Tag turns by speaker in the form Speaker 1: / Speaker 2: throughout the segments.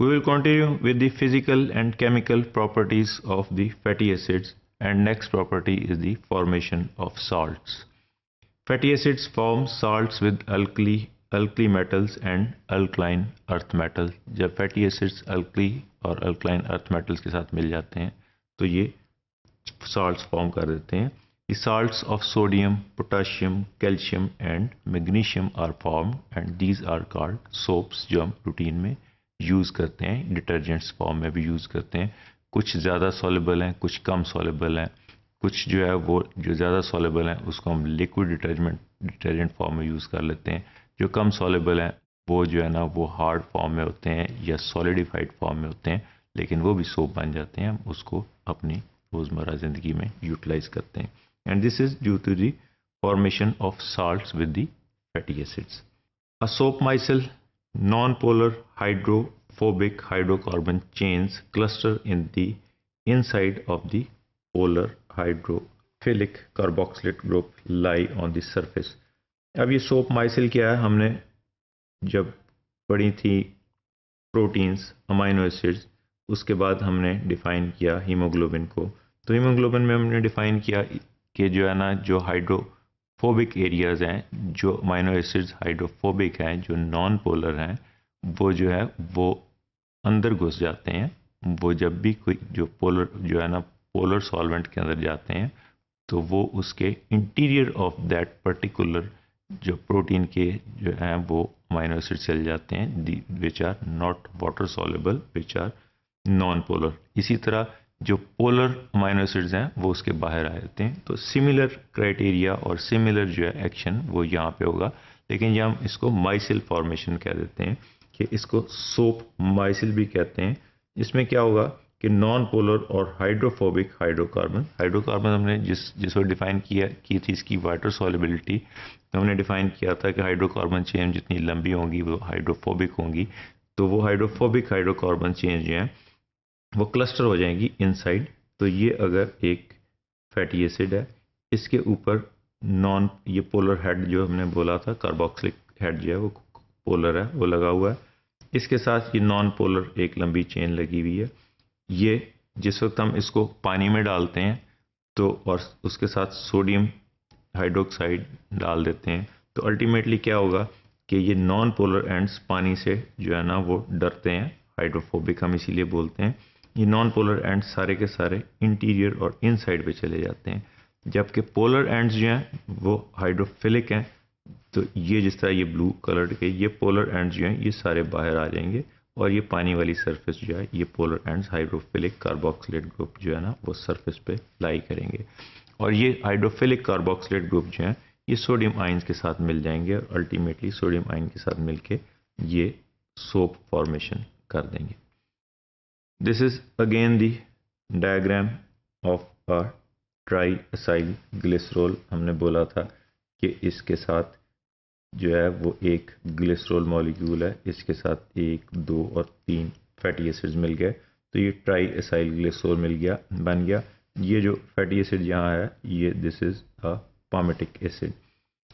Speaker 1: We will continue with the physical and chemical properties of the fatty acids, and next property is the formation of salts. Fatty acids form salts with alkali metals and alkaline earth metals. जब fatty acids alkali और alkaline earth metals के साथ मिल जाते हैं तो ये salts form कर देते हैं. The salts of sodium, potassium, calcium and magnesium are formed and these are called soaps, जो हम रूटीन में यूज़ करते हैं, डिटर्जेंट्स फॉर्म में भी यूज़ करते हैं. कुछ ज़्यादा सॉलेबल हैं, कुछ कम सॉलेबल हैं. कुछ जो है वो जो ज़्यादा सॉलेबल हैं उसको हम लिक्विड डिटर्जेंट फॉर्म में यूज़ कर लेते हैं. जो कम सॉलेबल हैं वो जो है ना वो हार्ड फॉर्म में होते हैं या सॉलिडिफाइड फॉर्म में होते हैं, लेकिन वो भी सोप बन जाते हैं. हम उसको अपनी रोज़मर्रा ज़िंदगी में यूटिलाइज करते हैं. And this is due to the formation of salts with the fatty acids. A soap micelle non-polar hydrophobic hydrocarbon chains cluster in the inside of the polar hydrophilic carboxylate group lie on the surface. अब ये soap माइसिल क्या है, हमने जब पढ़ी थी proteins, amino acids, उसके बाद हमने डिफाइन किया हीमोग्लोबिन को. तो हीमोग्लोबिन में हमने डिफाइन किया कि जो है ना जो हाइड्रोफोबिक एरियाज़ हैं, जो अमाइनो एसिड्स हाइड्रोफोबिक हैं, जो नॉन पोलर हैं, वो जो है वो अंदर घुस जाते हैं. वो जब भी कोई जो पोलर जो है ना पोलर सॉल्वेंट के अंदर जाते हैं तो वो उसके इंटीरियर ऑफ दैट पर्टिकुलर जो प्रोटीन के जो हैं वो अमाइनो एसिड चले जाते हैं, which are not water soluble, which are non polar. इसी तरह जो पोलर अमाइनो एसिड्स हैं वो उसके बाहर आ जाते हैं. तो सिमिलर क्राइटेरिया और सिमिलर जो है एक्शन वो यहाँ पे होगा, लेकिन यहाँ हम इसको माइसिल फॉर्मेशन कह देते हैं, कि इसको सोप माइसिल भी कहते हैं. इसमें क्या होगा कि नॉन पोलर और हाइड्रोफोबिक हाइड्रोकार्बन हमने जिस वक्त डिफाइन की थी इसकी वाटर सॉल्युबिलिटी, तो हमने डिफाइन किया था कि हाइड्रोकार्बन चेन जितनी लंबी होंगी वो हाइड्रोफोबिक होंगी. तो वो हाइड्रोफोबिक हाइड्रोकार्बन चेन जो हैं वो क्लस्टर हो जाएंगी इनसाइड. तो ये अगर एक फैटी एसिड है, इसके ऊपर ये पोलर हेड जो हमने बोला था, कार्बोक्सिलिक हेड जो है वो पोलर है, वो लगा हुआ है. इसके साथ ये नॉन पोलर एक लंबी चेन लगी हुई है. ये जिस वक्त हम इसको पानी में डालते हैं तो और उसके साथ सोडियम हाइड्रोक्साइड डाल देते हैं, तो अल्टीमेटली क्या होगा कि ये नॉन पोलर एंड्स पानी से जो है ना वो डरते हैं, हाइड्रोफोबिक हम इसीलिए बोलते हैं. ये नॉन पोलर एंड्स सारे के सारे इंटीरियर और इनसाइड पे चले जाते हैं, जबकि पोलर एंड्स जो हैं वो हाइड्रोफिलिक हैं. तो ये जिस तरह ये ब्लू कलर के ये पोलर एंड्स जो हैं ये सारे बाहर आ जाएंगे, और ये पानी वाली सरफेस जो है ये polar ends hydrophilic carboxylate group जो है ना वो सरफेस पे लाई करेंगे. और ये हाइड्रोफिलिक कार्बोक्सिलेट ग्रुप जो है ये सोडियम आयंस के साथ मिल जाएंगे और अल्टीमेटली सोडियम आयन के साथ मिलके ये सोप फॉर्मेशन कर देंगे. This is again the diagram of a try acyl glycerol. हमने बोला था कि इसके साथ जो है वो एक ग्लिसरॉल मॉलिक्यूल है, इसके साथ 1, 2 और 3 फैटी एसिड्स मिल गए, तो ये ट्राई एसाइल ग्लिसरॉल बन गया. ये जो फैटी एसिड यहाँ है ये this is a palmitic acid.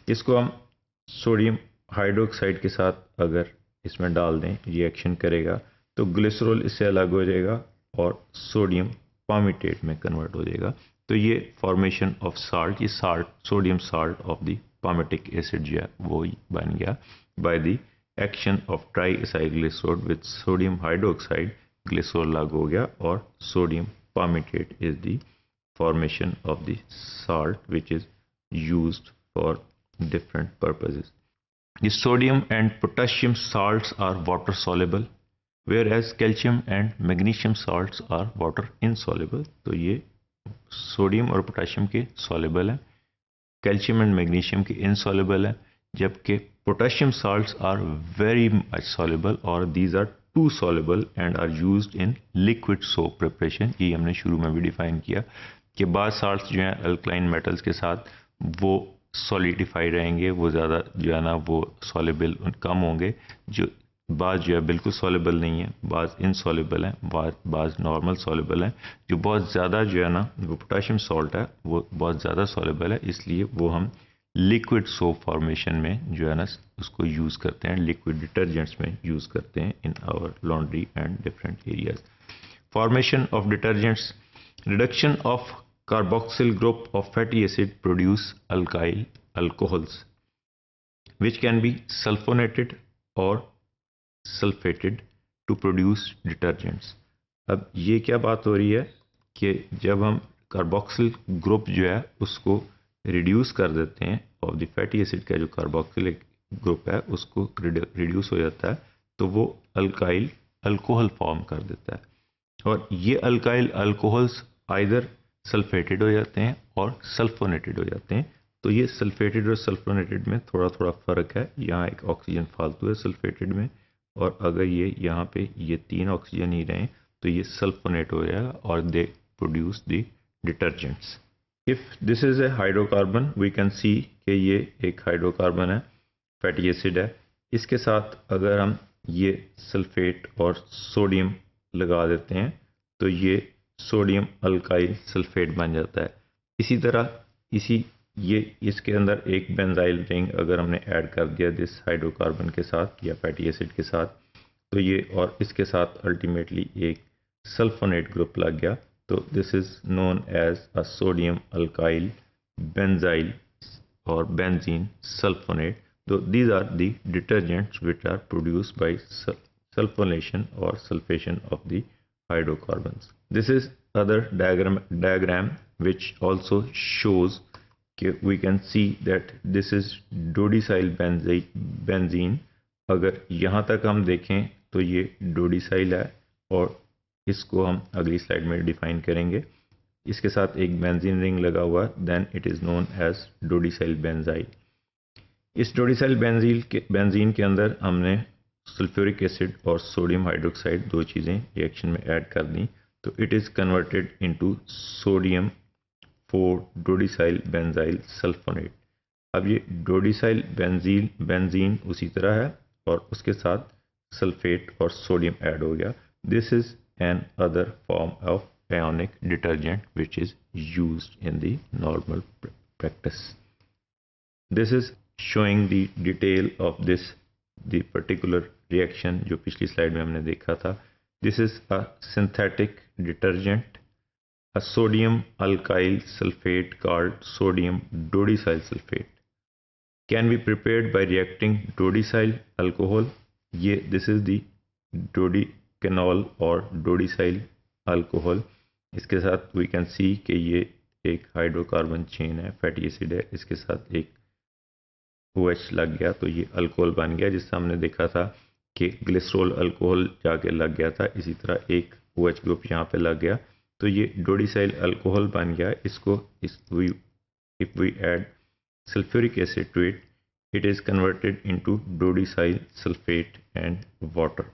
Speaker 1: इसको हम सोडियम हाइड्रोक्साइड के साथ अगर इसमें डाल दें, रिएक्शन करेगा तो ग्लिसरॉल इससे अलग हो जाएगा और सोडियम पामेटेट में कन्वर्ट हो जाएगा. तो ये फॉर्मेशन ऑफ साल्ट, ये salt sodium salt of the palmitic acid जो है वो बन गया by the action of triacylglycerol with sodium hydroxide. Glycerol अलग हो गया और sodium palmitate is the formation of the salt which is used for different purposes. The sodium and potassium salts are water soluble, whereas calcium and magnesium salts are water insoluble. तो ये sodium और potassium के soluble हैं, calcium and magnesium के insoluble हैं, जबकि potassium salts are very much soluble और these are too soluble and are used in liquid soap preparation. ये हमने शुरू में भी डिफाइन किया कि बाद साल्ट्स जो हैं अल्कलाइन मेटल्स के साथ वो सॉलिडिफाई रहेंगे, वो ज़्यादा जो है ना वो सॉल्युबल कम होंगे. जो बाज़ जो है बिल्कुल सॉल्युबल नहीं है, बाज़ इनसॉल्युबल हैं, बाज़ नॉर्मल सॉल्युबल हैं. जो बहुत ज़्यादा जो है ना वो पोटेशियम सॉल्ट है वो बहुत ज़्यादा सॉल्युबल है, इसलिए वो हम लिक्विड सोप फॉर्मेशन में जो है ना उसको यूज़ करते हैं, लिक्विड डिटर्जेंट्स में यूज़ करते हैं in our laundry and different areas. Formation of detergents, reduction of carboxyl group of fatty acid produce alkyl alcohols which can be sulfonated or sulfated to produce detergents। अब ये क्या बात हो रही है कि जब हम कार्बोक्सिल ग्रुप जो है उसको रिड्यूस कर देते हैं और द फैटी एसिड का जो कार्बोक्सिलिक ग्रुप है उसको रिड्यूस हो जाता है तो वो अल्काइल अल्कोहल फॉर्म कर देता है और ये अल्काइल अल्कोहल्स आइदर सल्फेटेड हो जाते हैं और सल्फोनेटेड हो जाते हैं। तो ये सल्फेटेड और सल्फोनेटेड में थोड़ा थोड़ा फ़र्क है, यहाँ एक ऑक्सीजन फालतू है सल्फेटेड में और अगर ये यहाँ पे ये 3 ऑक्सीजन ही रहें तो ये सल्फोनेट हो जाएगा और they produce the detergents. If this is a hydrocarbon we can see कि ये एक हाइड्रोकार्बन है, फैटी एसिड है। इसके साथ अगर हम ये सल्फेट और सोडियम लगा देते हैं तो ये सोडियम अल्काइल सल्फेट बन जाता है। इसी तरह ये इसके अंदर एक बेंजाइल रिंग अगर हमने ऐड कर दिया दिस हाइड्रोकार्बन के साथ या फैटी एसिड के साथ तो ये और इसके साथ अल्टीमेटली एक सल्फोनेट ग्रुप लग गया तो this is known as a sodium alkyl benzyl और बेंजीन सल्फोनेट। तो these are the detergents which are produced by sulfonation or sulfation of the hydrocarbons. This is other diagram which also shows we can see that this is dodecyl benzene। अगर यहाँ तक हम देखें तो ये डोडिसाइल है और इसको हम अगली स्लाइड में डिफाइन करेंगे। इसके साथ एक बेंजीन रिंग लगा हुआ है, then it is known as dodecyl benzyl. इस डोडिसाइल बेंजीन के अंदर हमने सल्फ्यूरिक एसिड और सोडियम हाइड्रोक्साइड 2 चीज़ें रिएक्शन में ऐड कर दी तो it is converted into sodium 4 dodecyl benzyl sulphonate. अब ये डोडिसाइल बेंजीन उसी तरह है और उसके साथ सल्फेट और सोडियम ऐड हो गया। This is an other form of ionic detergent which is used in the normal practice. This is showing the detail of the particular reaction जो पिछली स्लाइड में हमने देखा था। This is a synthetic detergent, a sodium alkyl sulfate called sodium dodecyl sulfate can be prepared by reacting dodecyl alcohol। ये this is the dodecanol और dodecyl alcohol। इसके साथ वी कैन सी कि ये एक हाइड्रोकार्बन चेन है, fatty acid है, इसके साथ एक OH लग गया तो ये अल्कोहल बन गया। जिससे हमने देखा था कि ग्लिसरॉल अल्कोहल जाके लग गया था, इसी तरह एक OH ग्रुप यहाँ पे लग गया तो ये डोडिसाइल अल्कोहल बन गया। इसको if we add sulphuric acid to it, it is converted into dodecyl sulfate and water.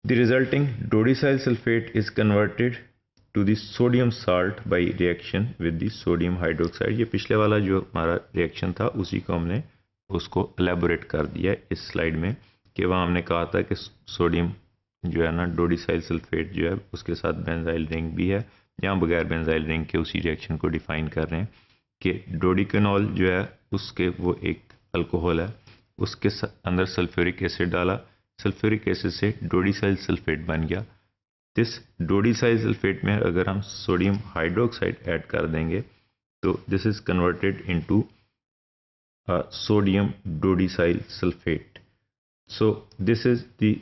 Speaker 1: The resulting dodecyl sulfate is converted to the sodium salt by reaction with the sodium hydroxide। ये पिछले वाला जो हमारा reaction था उसी को हमने उसको एलेबोरेट कर दिया इस स्लाइड में कि वहाँ हमने कहा था कि सोडियम जो है ना डोडिसाइल सल्फेट जो है उसके साथ बेंजाइल रिंग भी है। यहाँ बगैर बेंजाइल रिंग के उसी रिएक्शन को डिफाइन कर रहे हैं कि डोडिकेनॉल जो है उसके वो एक अल्कोहल है, उसके अंदर सल्फ्यूरिक एसिड डाला, सल्फ्यूरिक एसिड से डोडिसाइल सल्फेट बन गया। दिस डोडिसाइल सल्फेट में अगर हम सोडियम हाइड्रोक्साइड ऐड कर देंगे तो this is converted into sodium dodecyl sulphate. So this is the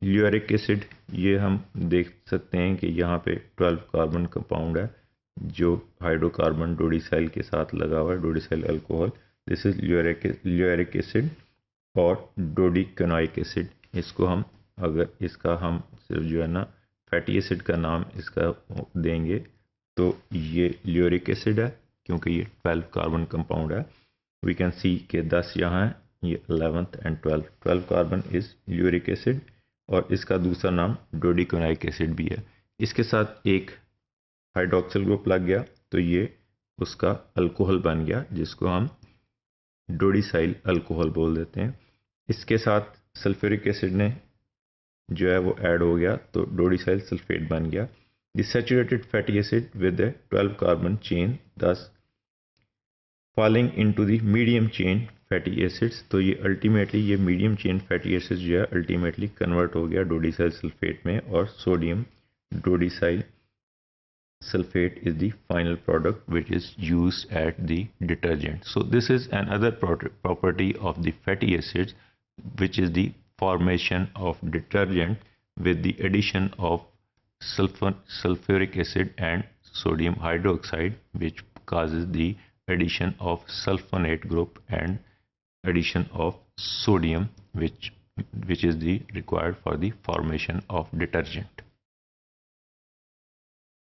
Speaker 1: lauric acid. ये हम देख सकते हैं कि यहाँ पे 12 कार्बन कंपाउंड है जो हाइड्रोकार्बन डोडिसाइल के साथ लगा हुआ है, डोडिसाइल alcohol. This is lauric acid और डोडिकेनोइक एसिड। इसको हम अगर इसका हम सिर्फ जो है ना फैटी एसिड का नाम इसका देंगे तो ये ल्यूरिक एसिड है क्योंकि ये 12 कार्बन कंपाउंड है। वी कैन सी के 10 यहाँ है, ये 11th and 12 carbon is lauric acid और इसका दूसरा नाम डोडिकेनोइक एसिड भी है। इसके साथ एक हाइड्रोक्सिल ग्रुप लग गया तो ये उसका अल्कोहल बन गया जिसको हम डोडिसाइल अल्कोहल बोल देते हैं। इसके साथ सल्फ्यूरिक एसिड ने जो है वो ऐड हो गया तो डोडिसाइल सल्फेट बन गया। The saturated fatty acid with 12 carbon chain, thus falling into the medium chain fatty acids. तो ये अल्टीमेटली ये मीडियम चेन फैटी एसिड्स जो है अल्टीमेटली कन्वर्ट हो गया डोडिसाइल सल्फेट में, और sodium डोडिसाइल sulfate is the final product which is used at the detergent. So this is another property of the fatty acids, which is the formation of detergent with the addition of sulfuric acid and sodium hydroxide, which causes the addition of sulfonate group and addition of sodium, which is the required for the formation of detergent.